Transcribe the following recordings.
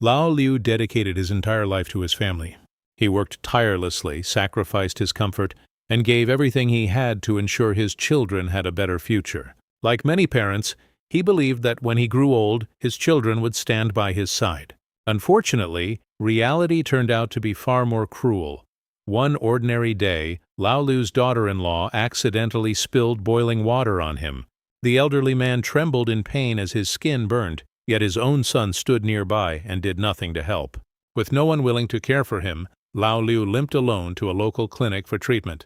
Lao Liu dedicated his entire life to his family. He worked tirelessly, sacrificed his comfort, and gave everything he had to ensure his children had a better future. Like many parents, he believed that when he grew old, his children would stand by his side. Unfortunately, reality turned out to be far more cruel. One ordinary day, Lao Liu's daughter-in-law accidentally spilled boiling water on him. The elderly man trembled in pain as his skin burned, yet his own son stood nearby and did nothing to help. With no one willing to care for him, Lao Liu limped alone to a local clinic for treatment.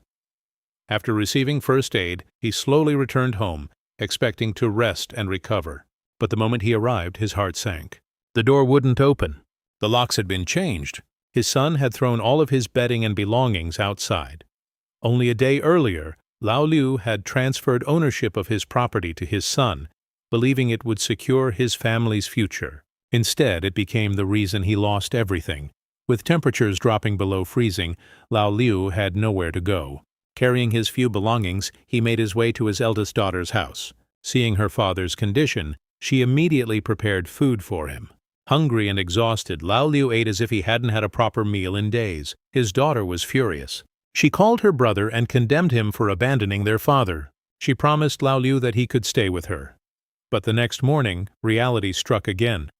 After receiving first aid, he slowly returned home, expecting to rest and recover. But the moment he arrived, his heart sank. The door wouldn't open. The locks had been changed. His son had thrown all of his bedding and belongings outside. Only a day earlier, Lao Liu had transferred ownership of his property to his son, believing it would secure his family's future. Instead, it became the reason he lost everything. With temperatures dropping below freezing, Lao Liu had nowhere to go. Carrying his few belongings, he made his way to his eldest daughter's house. Seeing her father's condition, she immediately prepared food for him. Hungry and exhausted, Lao Liu ate as if he hadn't had a proper meal in days. His daughter was furious. She called her brother and condemned him for abandoning their father. She promised Lao Liu that he could stay with her. But the next morning, reality struck again.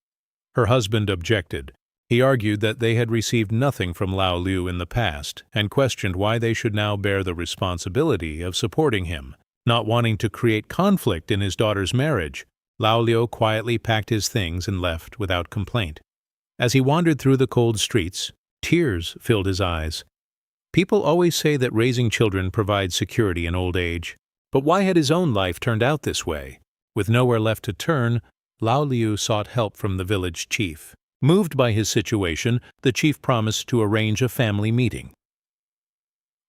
Her husband objected. He argued that they had received nothing from Lao Liu in the past and questioned why they should now bear the responsibility of supporting him. Not wanting to create conflict in his daughter's marriage, Lao Liu quietly packed his things and left without complaint. As he wandered through the cold streets, tears filled his eyes. People always say that raising children provides security in old age. But why had his own life turned out this way? With nowhere left to turn, Lao Liu sought help from the village chief. Moved by his situation, the chief promised to arrange a family meeting.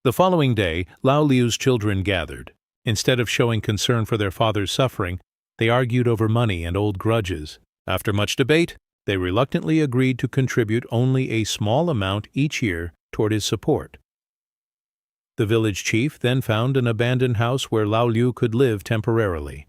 The following day, Lao Liu's children gathered. Instead of showing concern for their father's suffering, they argued over money and old grudges. After much debate, they reluctantly agreed to contribute only a small amount each year toward his support. The village chief then found an abandoned house where Lao Liu could live temporarily.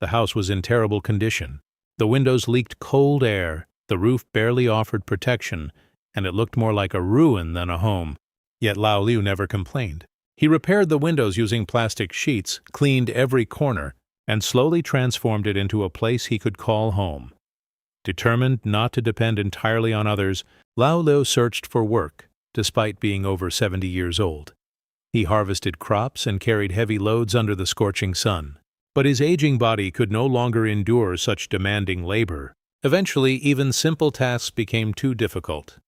The house was in terrible condition. The windows leaked cold air, the roof barely offered protection, and it looked more like a ruin than a home. Yet Lao Liu never complained. He repaired the windows using plastic sheets, cleaned every corner, and slowly transformed it into a place he could call home. Determined not to depend entirely on others, Lao Liu searched for work, despite being over 70 years old. He harvested crops and carried heavy loads under the scorching sun. But his aging body could no longer endure such demanding labor. Eventually, even simple tasks became too difficult.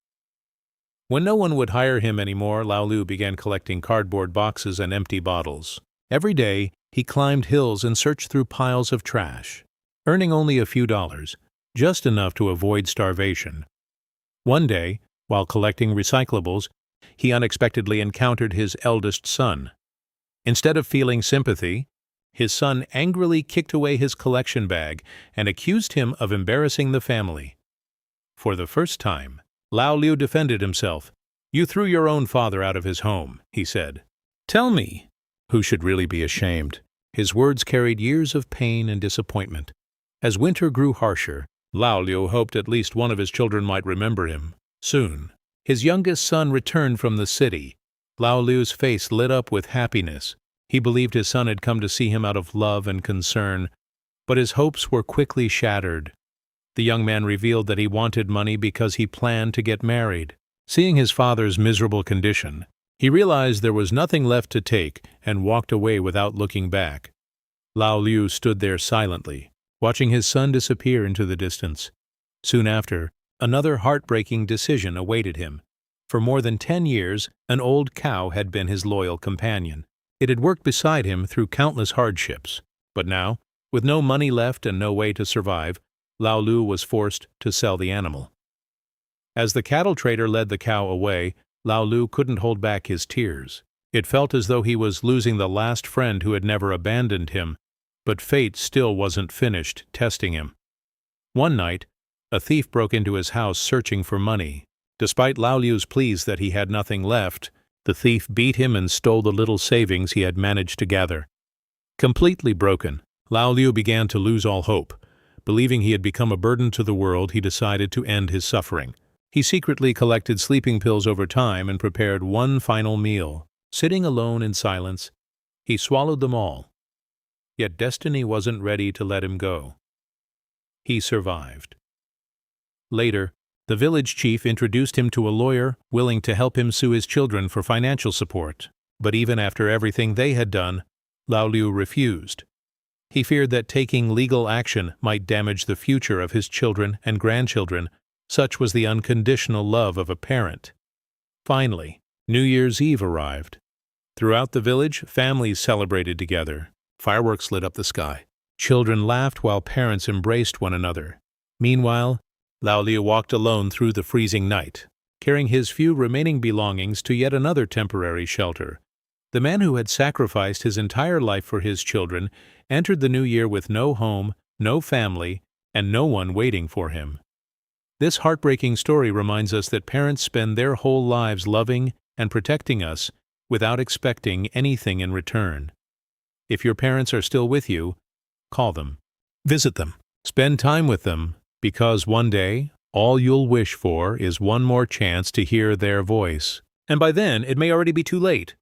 When no one would hire him anymore, Lao Liu began collecting cardboard boxes and empty bottles. Every day, he climbed hills and searched through piles of trash, earning only a few dollars, just enough to avoid starvation. One day, while collecting recyclables, he unexpectedly encountered his eldest son. Instead of feeling sympathy, his son angrily kicked away his collection bag and accused him of embarrassing the family. For the first time, Lao Liu defended himself. "You threw your own father out of his home," he said. "Tell me, who should really be ashamed?" His words carried years of pain and disappointment. As winter grew harsher, Lao Liu hoped at least one of his children might remember him. Soon, his youngest son returned from the city. Lao Liu's face lit up with happiness. He believed his son had come to see him out of love and concern, but his hopes were quickly shattered. The young man revealed that he wanted money because he planned to get married. Seeing his father's miserable condition, he realized there was nothing left to take and walked away without looking back. Lao Liu stood there silently, watching his son disappear into the distance. Soon after, another heartbreaking decision awaited him. For more than 10 years, an old cow had been his loyal companion. It had worked beside him through countless hardships. But now, with no money left and no way to survive, Lao Liu was forced to sell the animal. As the cattle trader led the cow away, Lao Liu couldn't hold back his tears. It felt as though he was losing the last friend who had never abandoned him, but fate still wasn't finished testing him. One night, a thief broke into his house searching for money. Despite Lao Liu's pleas that he had nothing left, the thief beat him and stole the little savings he had managed to gather. Completely broken, Lao Liu began to lose all hope. believing he had become a burden to the world, he decided to end his suffering. He secretly collected sleeping pills over time and prepared one final meal. Sitting alone in silence, he swallowed them all. Yet destiny wasn't ready to let him go. He survived. Later, the village chief introduced him to a lawyer willing to help him sue his children for financial support. But even after everything they had done, Lao Liu refused. He feared that taking legal action might damage the future of his children and grandchildren. Such was the unconditional love of a parent. Finally, New Year's Eve arrived. Throughout the village, families celebrated together. Fireworks lit up the sky. Children laughed while parents embraced one another. Meanwhile, Lao Liu walked alone through the freezing night, carrying his few remaining belongings to yet another temporary shelter. The man who had sacrificed his entire life for his children entered the new year with no home, no family, and no one waiting for him. This heartbreaking story reminds us that parents spend their whole lives loving and protecting us without expecting anything in return. If your parents are still with you, call them, visit them, spend time with them, because one day, all you'll wish for is one more chance to hear their voice. And by then, it may already be too late.